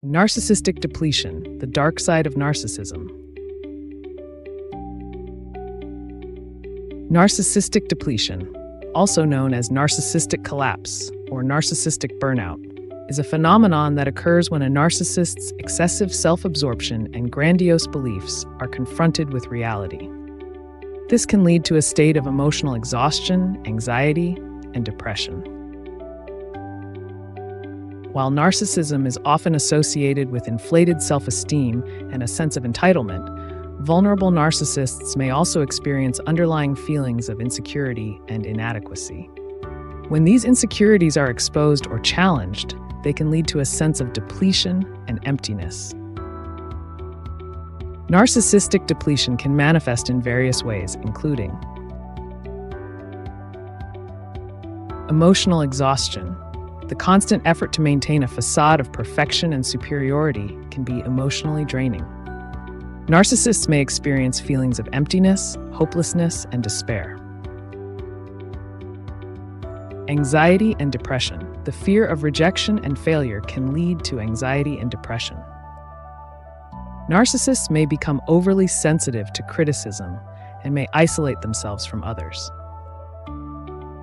Narcissistic depletion, the dark side of narcissism. Narcissistic depletion, also known as narcissistic collapse or narcissistic burnout, is a phenomenon that occurs when a narcissist's excessive self-absorption and grandiose beliefs are confronted with reality. This can lead to a state of emotional exhaustion, anxiety, and depression. While narcissism is often associated with inflated self-esteem and a sense of entitlement, vulnerable narcissists may also experience underlying feelings of insecurity and inadequacy. When these insecurities are exposed or challenged, they can lead to a sense of depletion and emptiness. Narcissistic depletion can manifest in various ways, including emotional exhaustion. The constant effort to maintain a facade of perfection and superiority can be emotionally draining. Narcissists may experience feelings of emptiness, hopelessness, and despair. Anxiety and depression. The fear of rejection and failure can lead to anxiety and depression. Narcissists may become overly sensitive to criticism and may isolate themselves from others.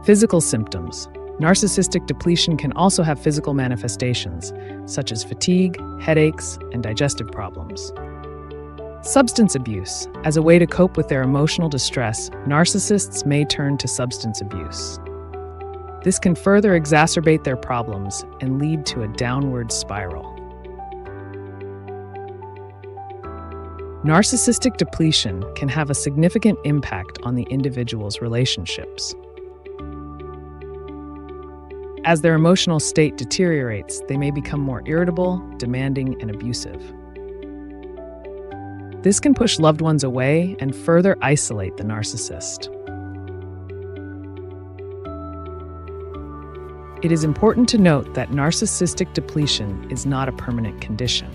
Physical symptoms. Narcissistic depletion can also have physical manifestations, such as fatigue, headaches, and digestive problems. Substance abuse. As a way to cope with their emotional distress, narcissists may turn to substance abuse. This can further exacerbate their problems and lead to a downward spiral. Narcissistic depletion can have a significant impact on the individual's relationships. As their emotional state deteriorates, they may become more irritable, demanding, and abusive. This can push loved ones away and further isolate the narcissist. It is important to note that narcissistic depletion is not a permanent condition.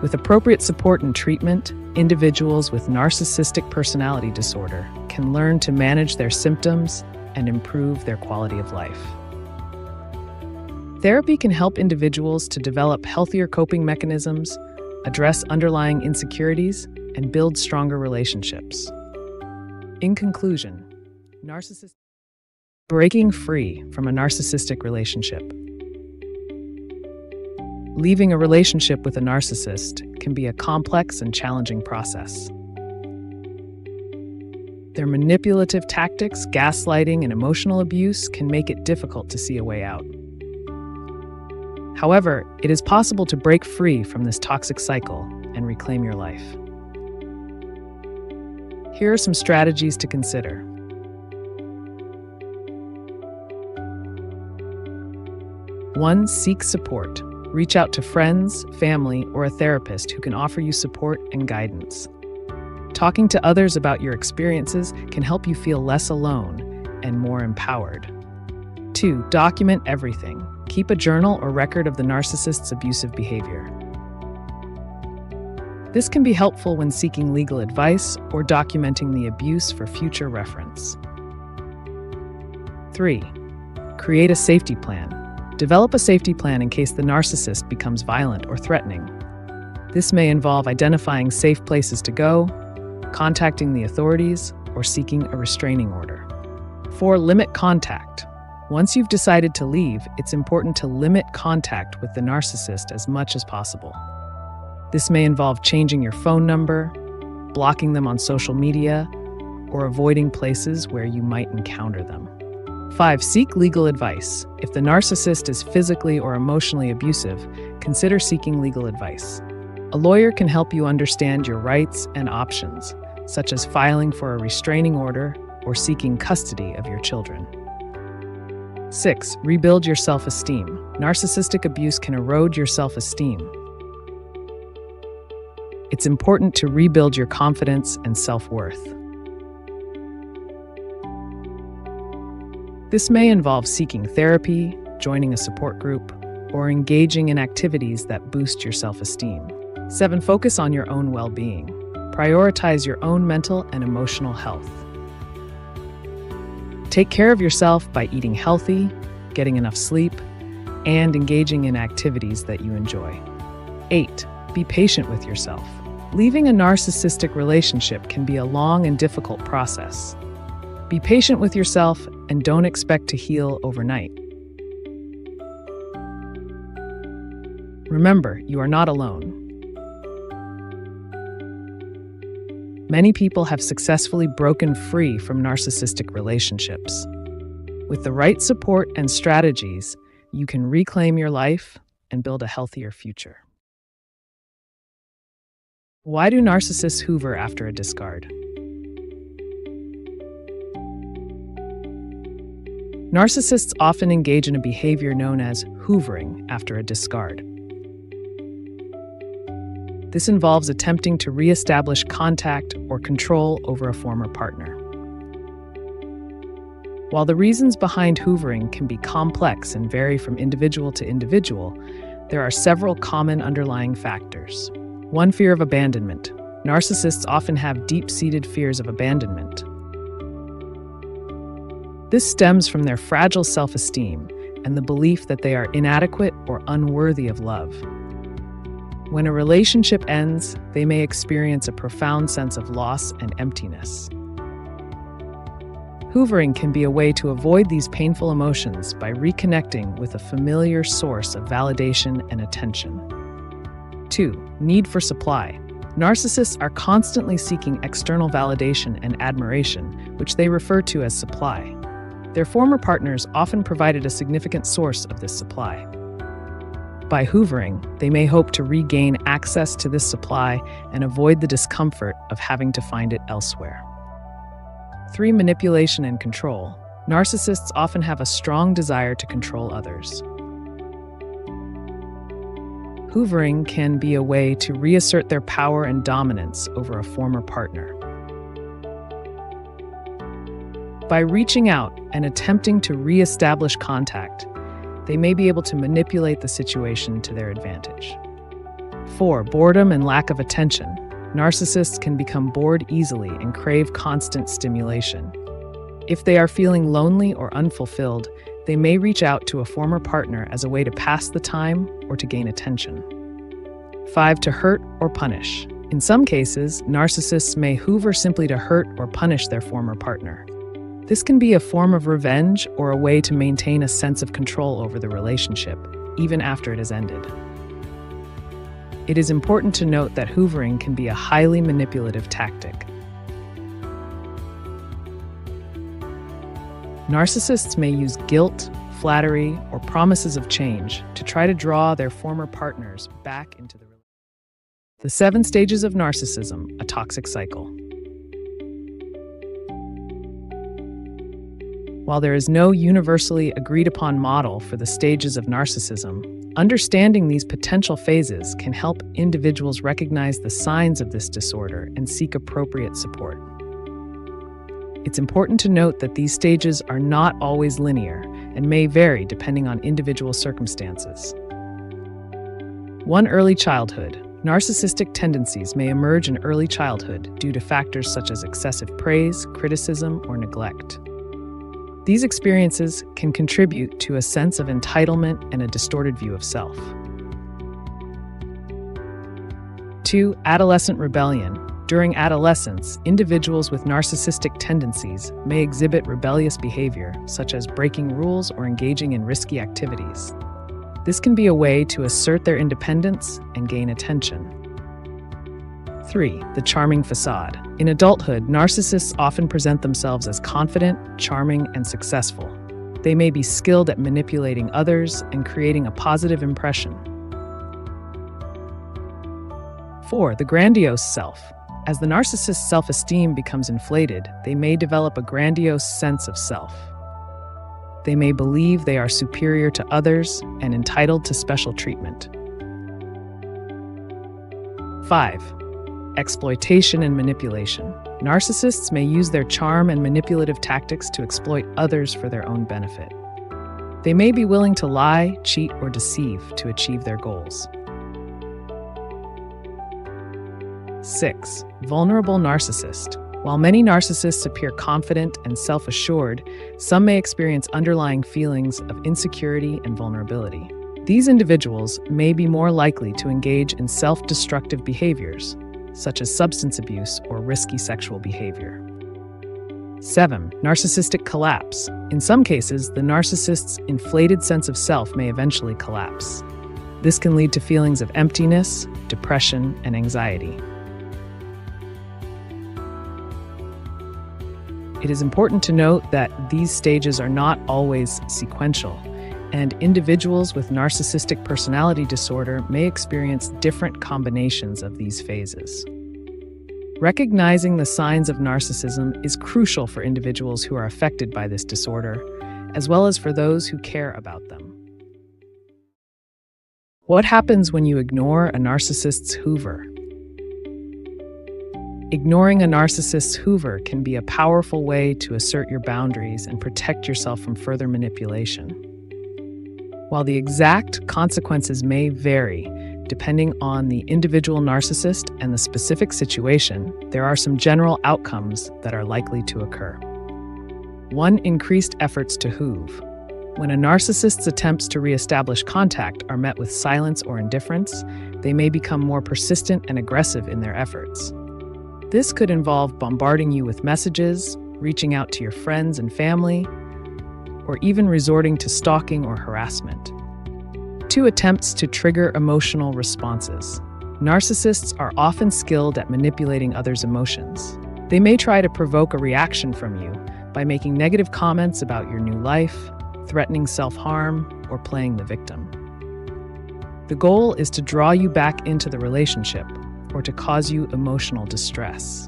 With appropriate support and treatment, individuals with narcissistic personality disorder can learn to manage their symptoms and improve their quality of life. Therapy can help individuals to develop healthier coping mechanisms, address underlying insecurities, and build stronger relationships. In conclusion, breaking free from a narcissistic relationship. Leaving a relationship with a narcissist can be a complex and challenging process. Their manipulative tactics, gaslighting, and emotional abuse can make it difficult to see a way out. However, it is possible to break free from this toxic cycle and reclaim your life. Here are some strategies to consider. One, seek support. Reach out to friends, family, or a therapist who can offer you support and guidance. Talking to others about your experiences can help you feel less alone and more empowered. 2, document everything. Keep a journal or record of the narcissist's abusive behavior. This can be helpful when seeking legal advice or documenting the abuse for future reference. 3, create a safety plan. Develop a safety plan in case the narcissist becomes violent or threatening. This may involve identifying safe places to go, contacting the authorities, or seeking a restraining order. 4, limit contact. Once you've decided to leave, it's important to limit contact with the narcissist as much as possible. This may involve changing your phone number, blocking them on social media, or avoiding places where you might encounter them. 5, seek legal advice. If the narcissist is physically or emotionally abusive, consider seeking legal advice. A lawyer can help you understand your rights and options, such as filing for a restraining order or seeking custody of your children. 6, rebuild your self-esteem. Narcissistic abuse can erode your self-esteem. It's important to rebuild your confidence and self-worth. This may involve seeking therapy, joining a support group, or engaging in activities that boost your self-esteem. 7, focus on your own well-being. Prioritize your own mental and emotional health. Take care of yourself by eating healthy, getting enough sleep, and engaging in activities that you enjoy. 8. Be patient with yourself. Leaving a narcissistic relationship can be a long and difficult process. Be patient with yourself and don't expect to heal overnight. Remember, you are not alone. Many people have successfully broken free from narcissistic relationships. With the right support and strategies, you can reclaim your life and build a healthier future. Why do narcissists hoover after a discard? Narcissists often engage in a behavior known as hoovering after a discard. This involves attempting to reestablish contact or control over a former partner. While the reasons behind hoovering can be complex and vary from individual to individual, there are several common underlying factors. 1. Fear of abandonment. Narcissists often have deep-seated fears of abandonment. This stems from their fragile self-esteem and the belief that they are inadequate or unworthy of love. When a relationship ends, they may experience a profound sense of loss and emptiness. Hoovering can be a way to avoid these painful emotions by reconnecting with a familiar source of validation and attention. 2. Need for supply. Narcissists are constantly seeking external validation and admiration, which they refer to as supply. Their former partners often provided a significant source of this supply. By hoovering, they may hope to regain access to this supply and avoid the discomfort of having to find it elsewhere. 3. Manipulation and control. Narcissists often have a strong desire to control others. Hoovering can be a way to reassert their power and dominance over a former partner. By reaching out and attempting to reestablish contact, they may be able to manipulate the situation to their advantage. 4. Boredom and lack of attention. Narcissists can become bored easily and crave constant stimulation. If they are feeling lonely or unfulfilled, they may reach out to a former partner as a way to pass the time or to gain attention. 5. To hurt or punish. In some cases, narcissists may hoover simply to hurt or punish their former partner. This can be a form of revenge or a way to maintain a sense of control over the relationship, even after it has ended. It is important to note that hoovering can be a highly manipulative tactic. Narcissists may use guilt, flattery, or promises of change to try to draw their former partners back into the relationship. The 7 stages of narcissism, a toxic cycle. While there is no universally agreed-upon model for the stages of narcissism, understanding these potential phases can help individuals recognize the signs of this disorder and seek appropriate support. It's important to note that these stages are not always linear and may vary depending on individual circumstances. 1. Early childhood. Narcissistic tendencies may emerge in early childhood due to factors such as excessive praise, criticism, or neglect. These experiences can contribute to a sense of entitlement and a distorted view of self. 2. Adolescent rebellion. During adolescence, individuals with narcissistic tendencies may exhibit rebellious behavior, such as breaking rules or engaging in risky activities. This can be a way to assert their independence and gain attention. 3. The charming facade. In adulthood, narcissists often present themselves as confident, charming, and successful. They may be skilled at manipulating others and creating a positive impression. 4. The grandiose self. As the narcissist's self-esteem becomes inflated, they may develop a grandiose sense of self. They may believe they are superior to others and entitled to special treatment. 5. Exploitation and manipulation. Narcissists may use their charm and manipulative tactics to exploit others for their own benefit. They may be willing to lie, cheat, or deceive to achieve their goals. 6. Vulnerable narcissist. While many narcissists appear confident and self-assured, some may experience underlying feelings of insecurity and vulnerability. These individuals may be more likely to engage in self-destructive behaviors, such as substance abuse or risky sexual behavior. 7. Narcissistic collapse. In some cases, the narcissist's inflated sense of self may eventually collapse. This can lead to feelings of emptiness, depression, and anxiety. It is important to note that these stages are not always sequential, and individuals with narcissistic personality disorder may experience different combinations of these phases. Recognizing the signs of narcissism is crucial for individuals who are affected by this disorder, as well as for those who care about them. What happens when you ignore a narcissist's Hoover? Ignoring a narcissist's Hoover can be a powerful way to assert your boundaries and protect yourself from further manipulation. While the exact consequences may vary, depending on the individual narcissist and the specific situation, there are some general outcomes that are likely to occur. 1. Increased efforts to hoove. When a narcissist's attempts to reestablish contact are met with silence or indifference, they may become more persistent and aggressive in their efforts. This could involve bombarding you with messages, reaching out to your friends and family, or even resorting to stalking or harassment. 2. Attempts to trigger emotional responses. Narcissists are often skilled at manipulating others' emotions. They may try to provoke a reaction from you by making negative comments about your new life, threatening self-harm, or playing the victim. The goal is to draw you back into the relationship or to cause you emotional distress.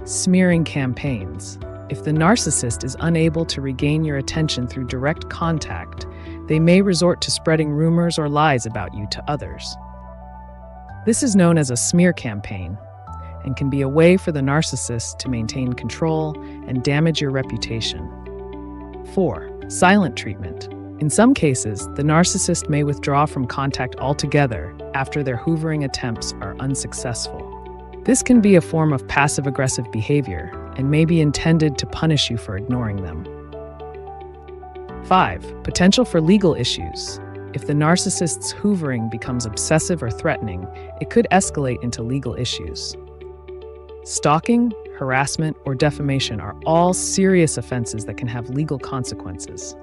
Smearing campaigns. If the narcissist is unable to regain your attention through direct contact, they may resort to spreading rumors or lies about you to others. This is known as a smear campaign and can be a way for the narcissist to maintain control and damage your reputation. 4. Silent treatment. In some cases, the narcissist may withdraw from contact altogether after their hoovering attempts are unsuccessful. This can be a form of passive-aggressive behavior and may be intended to punish you for ignoring them. 5. Potential for legal issues. If the narcissist's hoovering becomes obsessive or threatening, it could escalate into legal issues. Stalking, harassment, or defamation are all serious offenses that can have legal consequences.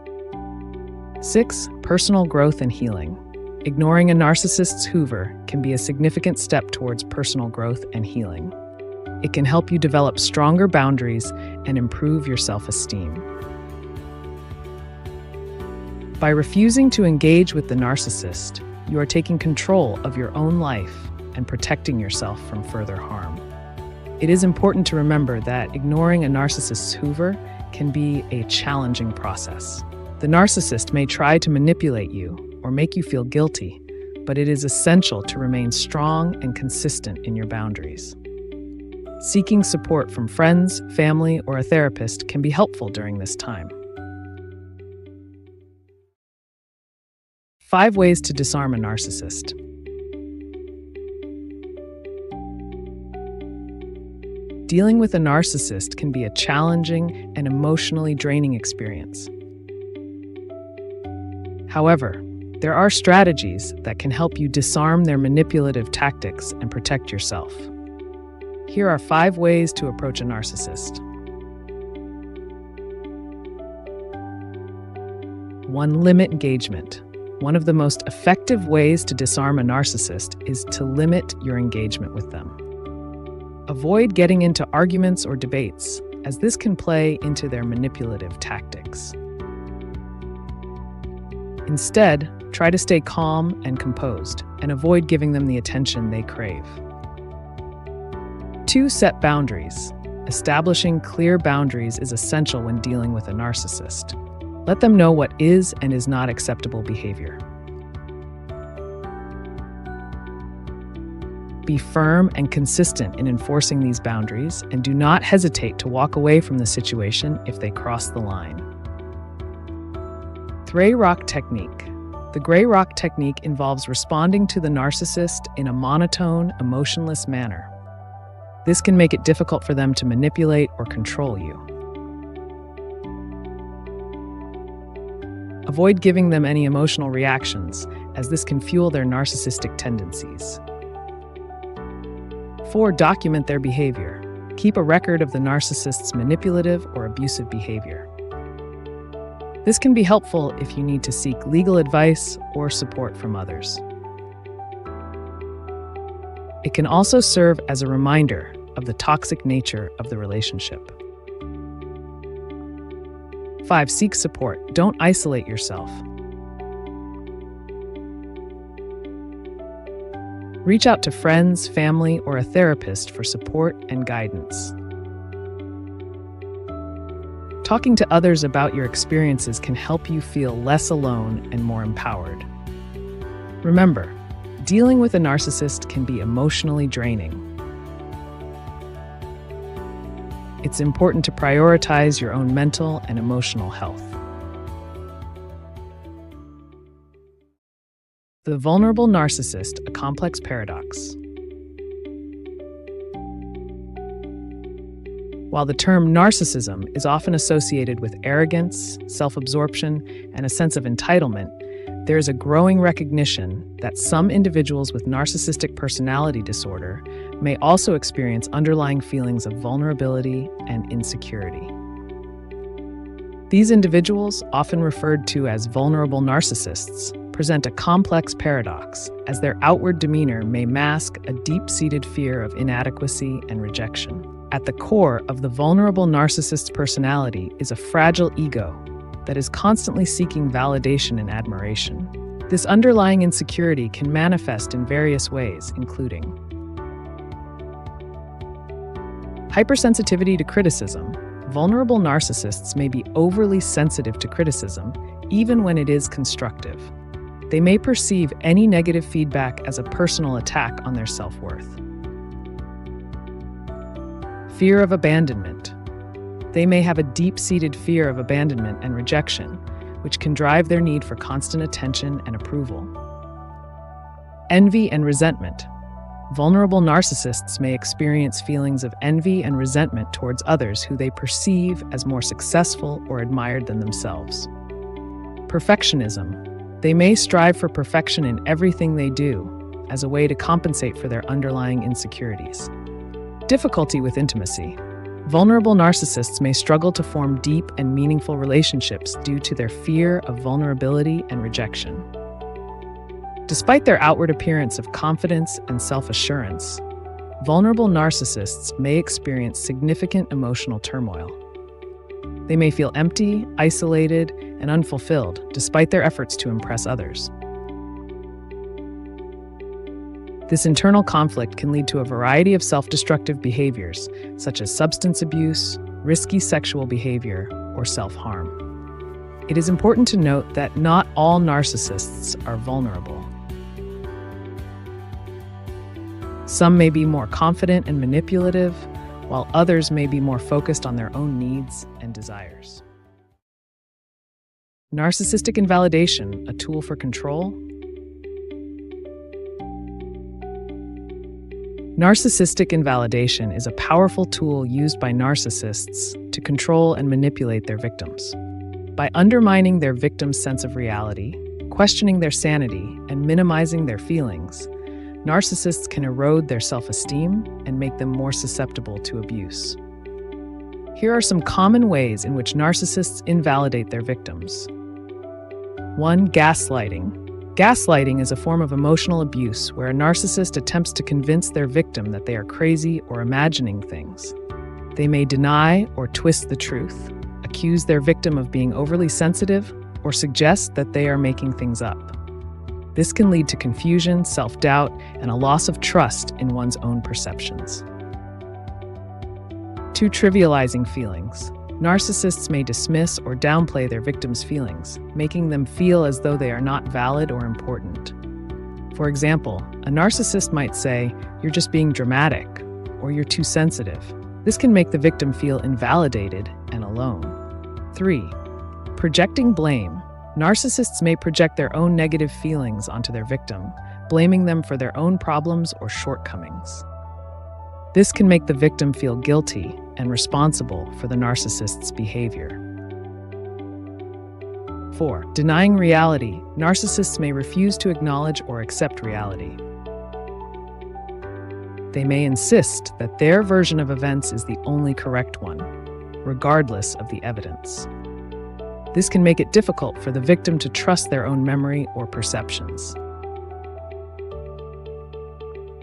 6. Personal growth and healing. Ignoring a narcissist's Hoover can be a significant step towards personal growth and healing. It can help you develop stronger boundaries and improve your self-esteem. By refusing to engage with the narcissist, you are taking control of your own life and protecting yourself from further harm. It is important to remember that ignoring a narcissist's Hoover can be a challenging process. The narcissist may try to manipulate you or make you feel guilty, but it is essential to remain strong and consistent in your boundaries. Seeking support from friends, family, or a therapist can be helpful during this time. 5 ways to disarm a narcissist. Dealing with a narcissist can be a challenging and emotionally draining experience. However, there are strategies that can help you disarm their manipulative tactics and protect yourself. Here are 5 ways to approach a narcissist. 1. Limit engagement. One of the most effective ways to disarm a narcissist is to limit your engagement with them. Avoid getting into arguments or debates, as this can play into their manipulative tactics. Instead, try to stay calm and composed, and avoid giving them the attention they crave. 2. Set boundaries. Establishing clear boundaries is essential when dealing with a narcissist. Let them know what is and is not acceptable behavior. Be firm and consistent in enforcing these boundaries, and do not hesitate to walk away from the situation if they cross the line. Gray rock technique. The gray rock technique involves responding to the narcissist in a monotone, emotionless manner. This can make it difficult for them to manipulate or control you. Avoid giving them any emotional reactions, as this can fuel their narcissistic tendencies. 4. Document their behavior. Keep a record of the narcissist's manipulative or abusive behavior. This can be helpful if you need to seek legal advice or support from others. It can also serve as a reminder of the toxic nature of the relationship. 5. Seek support. Don't isolate yourself. Reach out to friends, family, or a therapist for support and guidance. Talking to others about your experiences can help you feel less alone and more empowered. Remember, dealing with a narcissist can be emotionally draining. It's important to prioritize your own mental and emotional health. The Vulnerable Narcissist, a Complex Paradox. While the term narcissism is often associated with arrogance, self-absorption, and a sense of entitlement, there is a growing recognition that some individuals with narcissistic personality disorder may also experience underlying feelings of vulnerability and insecurity. These individuals, often referred to as vulnerable narcissists, present a complex paradox, as their outward demeanor may mask a deep-seated fear of inadequacy and rejection. At the core of the vulnerable narcissist's personality is a fragile ego that is constantly seeking validation and admiration. This underlying insecurity can manifest in various ways, including hypersensitivity to criticism. Vulnerable narcissists may be overly sensitive to criticism, even when it is constructive. They may perceive any negative feedback as a personal attack on their self-worth. Fear of abandonment. They may have a deep-seated fear of abandonment and rejection, which can drive their need for constant attention and approval. Envy and resentment. Vulnerable narcissists may experience feelings of envy and resentment towards others who they perceive as more successful or admired than themselves. Perfectionism. They may strive for perfection in everything they do as a way to compensate for their underlying insecurities. Difficulty with intimacy. Vulnerable narcissists may struggle to form deep and meaningful relationships due to their fear of vulnerability and rejection. Despite their outward appearance of confidence and self-assurance, vulnerable narcissists may experience significant emotional turmoil. They may feel empty, isolated, and unfulfilled despite their efforts to impress others. This internal conflict can lead to a variety of self-destructive behaviors, such as substance abuse, risky sexual behavior, or self-harm. It is important to note that not all narcissists are vulnerable. Some may be more confident and manipulative, while others may be more focused on their own needs and desires. Narcissistic invalidation, a tool for control. Narcissistic invalidation is a powerful tool used by narcissists to control and manipulate their victims. By undermining their victim's sense of reality, questioning their sanity, and minimizing their feelings, narcissists can erode their self-esteem and make them more susceptible to abuse. Here are some common ways in which narcissists invalidate their victims. 1. Gaslighting. Gaslighting is a form of emotional abuse where a narcissist attempts to convince their victim that they are crazy or imagining things. They may deny or twist the truth, accuse their victim of being overly sensitive, or suggest that they are making things up. This can lead to confusion, self-doubt, and a loss of trust in one's own perceptions. 2. Trivializing feelings. Narcissists may dismiss or downplay their victims' feelings, making them feel as though they are not valid or important. For example, a narcissist might say, "You're just being dramatic," or "You're too sensitive." This can make the victim feel invalidated and alone. 3. Projecting blame. Narcissists may project their own negative feelings onto their victim, blaming them for their own problems or shortcomings. This can make the victim feel guilty and responsible for the narcissist's behavior. 4. Denying reality. Narcissists may refuse to acknowledge or accept reality. They may insist that their version of events is the only correct one, regardless of the evidence. This can make it difficult for the victim to trust their own memory or perceptions.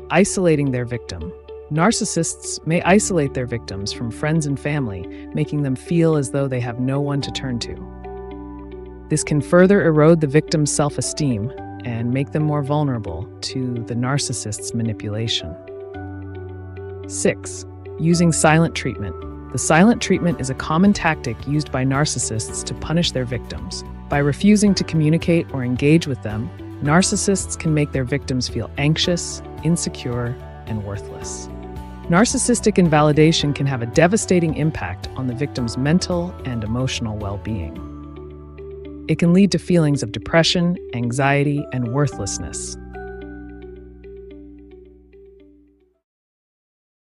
Isolating their victim. Narcissists may isolate their victims from friends and family, making them feel as though they have no one to turn to. This can further erode the victim's self-esteem and make them more vulnerable to the narcissist's manipulation. 6. Using silent treatment. The silent treatment is a common tactic used by narcissists to punish their victims. By refusing to communicate or engage with them, narcissists can make their victims feel anxious, insecure, and worthless. Narcissistic invalidation can have a devastating impact on the victim's mental and emotional well-being. It can lead to feelings of depression, anxiety, and worthlessness.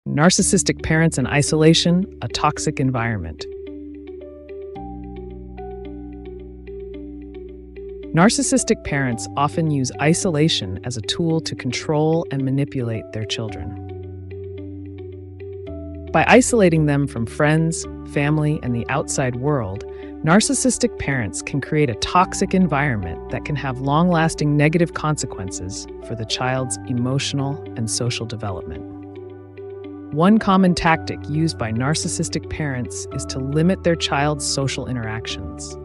Narcissistic parents and isolation, a toxic environment. Narcissistic parents often use isolation as a tool to control and manipulate their children. By isolating them from friends, family, and the outside world, narcissistic parents can create a toxic environment that can have long-lasting negative consequences for the child's emotional and social development. One common tactic used by narcissistic parents is to limit their child's social interactions.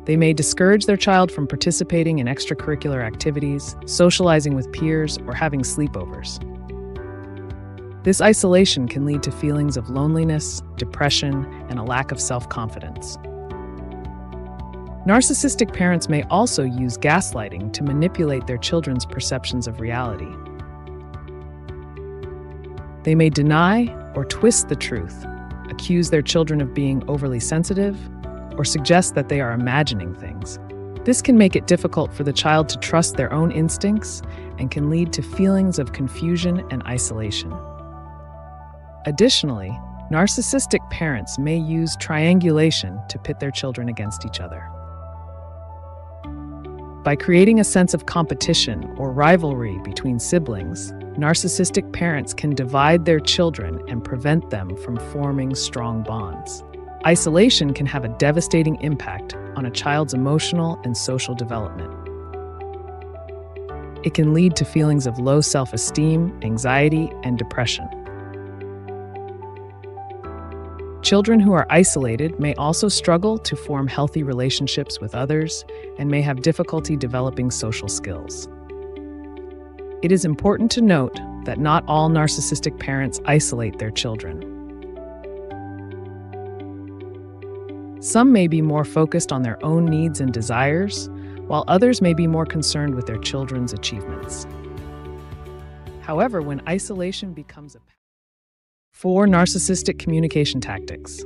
They may discourage their child from participating in extracurricular activities, socializing with peers, or having sleepovers. This isolation can lead to feelings of loneliness, depression, and a lack of self-confidence. Narcissistic parents may also use gaslighting to manipulate their children's perceptions of reality. They may deny or twist the truth, accuse their children of being overly sensitive, or suggest that they are imagining things. This can make it difficult for the child to trust their own instincts and can lead to feelings of confusion and isolation. Additionally, narcissistic parents may use triangulation to pit their children against each other. By creating a sense of competition or rivalry between siblings, narcissistic parents can divide their children and prevent them from forming strong bonds. Isolation can have a devastating impact on a child's emotional and social development. It can lead to feelings of low self-esteem, anxiety, and depression. Children who are isolated may also struggle to form healthy relationships with others and may have difficulty developing social skills. It is important to note that not all narcissistic parents isolate their children. Some may be more focused on their own needs and desires, while others may be more concerned with their children's achievements. However, when isolation becomes a 4 narcissistic communication tactics.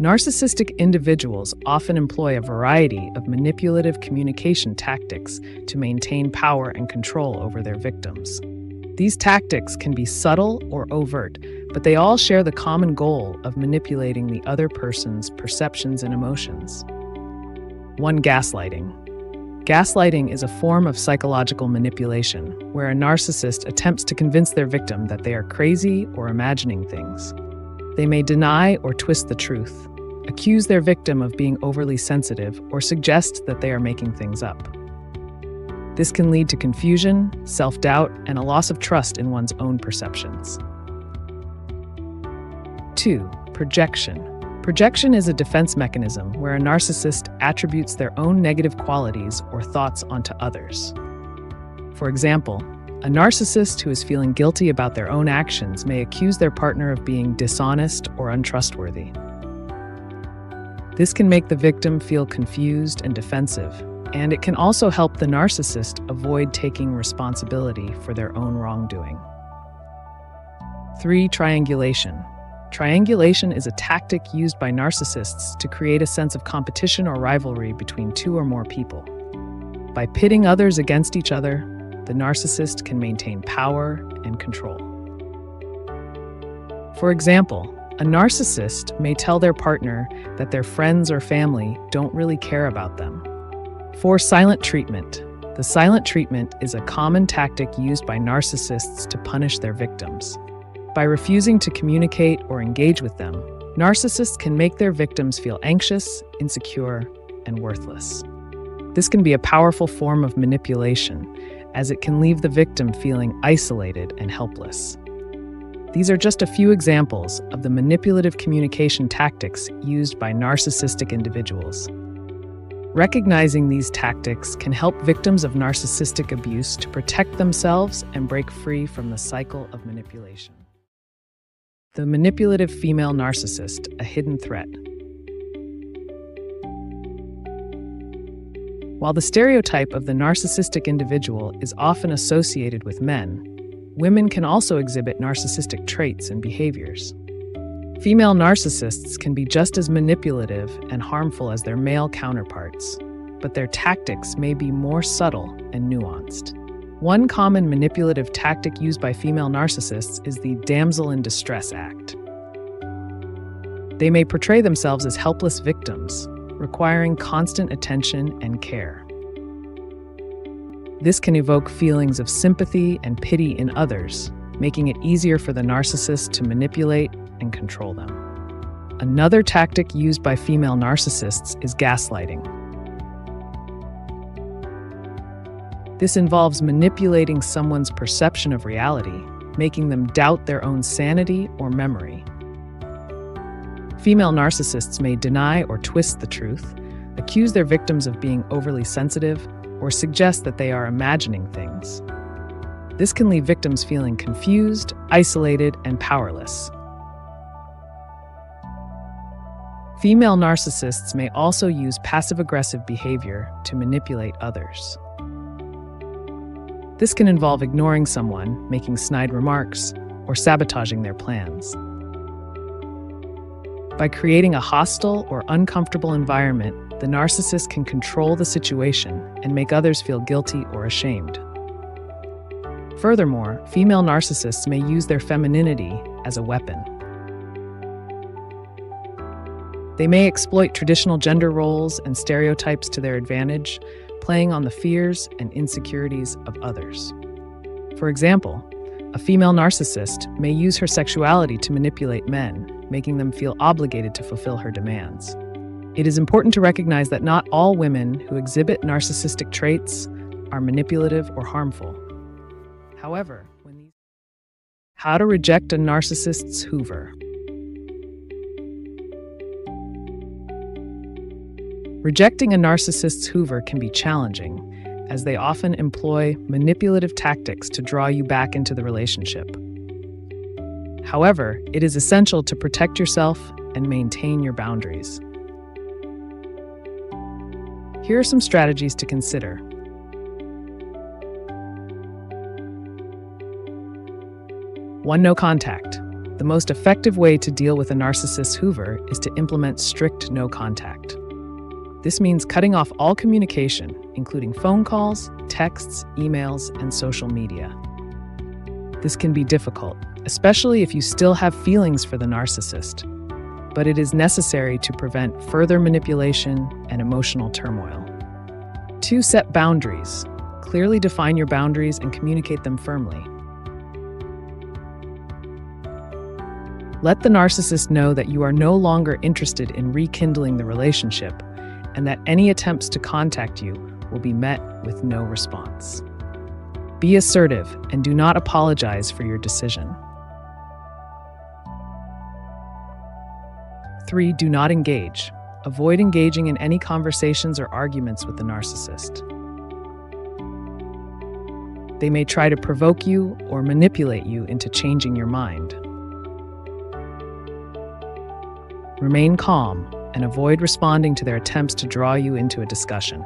Narcissistic individuals often employ a variety of manipulative communication tactics to maintain power and control over their victims. These tactics can be subtle or overt, but they all share the common goal of manipulating the other person's perceptions and emotions. 1. Gaslighting. Gaslighting is a form of psychological manipulation where a narcissist attempts to convince their victim that they are crazy or imagining things. They may deny or twist the truth, accuse their victim of being overly sensitive, or suggest that they are making things up. This can lead to confusion, self-doubt, and a loss of trust in one's own perceptions. 2. Projection. Projection is a defense mechanism where a narcissist attributes their own negative qualities or thoughts onto others. For example, a narcissist who is feeling guilty about their own actions may accuse their partner of being dishonest or untrustworthy. This can make the victim feel confused and defensive, and it can also help the narcissist avoid taking responsibility for their own wrongdoing. 3. Triangulation. Triangulation is a tactic used by narcissists to create a sense of competition or rivalry between 2 or more people. By pitting others against each other, the narcissist can maintain power and control. For example, a narcissist may tell their partner that their friends or family don't really care about them. 4. Silent treatment. The silent treatment is a common tactic used by narcissists to punish their victims. By refusing to communicate or engage with them, narcissists can make their victims feel anxious, insecure, and worthless. This can be a powerful form of manipulation, as it can leave the victim feeling isolated and helpless. These are just a few examples of the manipulative communication tactics used by narcissistic individuals. Recognizing these tactics can help victims of narcissistic abuse to protect themselves and break free from the cycle of manipulation. The manipulative female narcissist, a hidden threat. While the stereotype of the narcissistic individual is often associated with men, women can also exhibit narcissistic traits and behaviors. Female narcissists can be just as manipulative and harmful as their male counterparts, but their tactics may be more subtle and nuanced. One common manipulative tactic used by female narcissists is the damsel in distress act. They may portray themselves as helpless victims, requiring constant attention and care. This can evoke feelings of sympathy and pity in others, making it easier for the narcissist to manipulate and control them. Another tactic used by female narcissists is gaslighting. This involves manipulating someone's perception of reality, making them doubt their own sanity or memory. Female narcissists may deny or twist the truth, accuse their victims of being overly sensitive, or suggest that they are imagining things. This can leave victims feeling confused, isolated, and powerless. Female narcissists may also use passive-aggressive behavior to manipulate others. This can involve ignoring someone, making snide remarks, or sabotaging their plans. By creating a hostile or uncomfortable environment, the narcissist can control the situation and make others feel guilty or ashamed. Furthermore, female narcissists may use their femininity as a weapon. They may exploit traditional gender roles and stereotypes to their advantage, playing on the fears and insecurities of others. For example, a female narcissist may use her sexuality to manipulate men, making them feel obligated to fulfill her demands. It is important to recognize that not all women who exhibit narcissistic traits are manipulative or harmful. However, how to reject a narcissist's Hoover. Rejecting a narcissist's Hoover can be challenging, as they often employ manipulative tactics to draw you back into the relationship. However, it is essential to protect yourself and maintain your boundaries. Here are some strategies to consider. One, no contact. The most effective way to deal with a narcissist's Hoover is to implement strict no contact. This means cutting off all communication, including phone calls, texts, emails, and social media. This can be difficult, especially if you still have feelings for the narcissist, but it is necessary to prevent further manipulation and emotional turmoil. 2, set boundaries. Clearly define your boundaries and communicate them firmly. Let the narcissist know that you are no longer interested in rekindling the relationship, and that any attempts to contact you will be met with no response. Be assertive and do not apologize for your decision. 3, do not engage. Avoid engaging in any conversations or arguments with the narcissist. They may try to provoke you or manipulate you into changing your mind. Remain calm and avoid responding to their attempts to draw you into a discussion.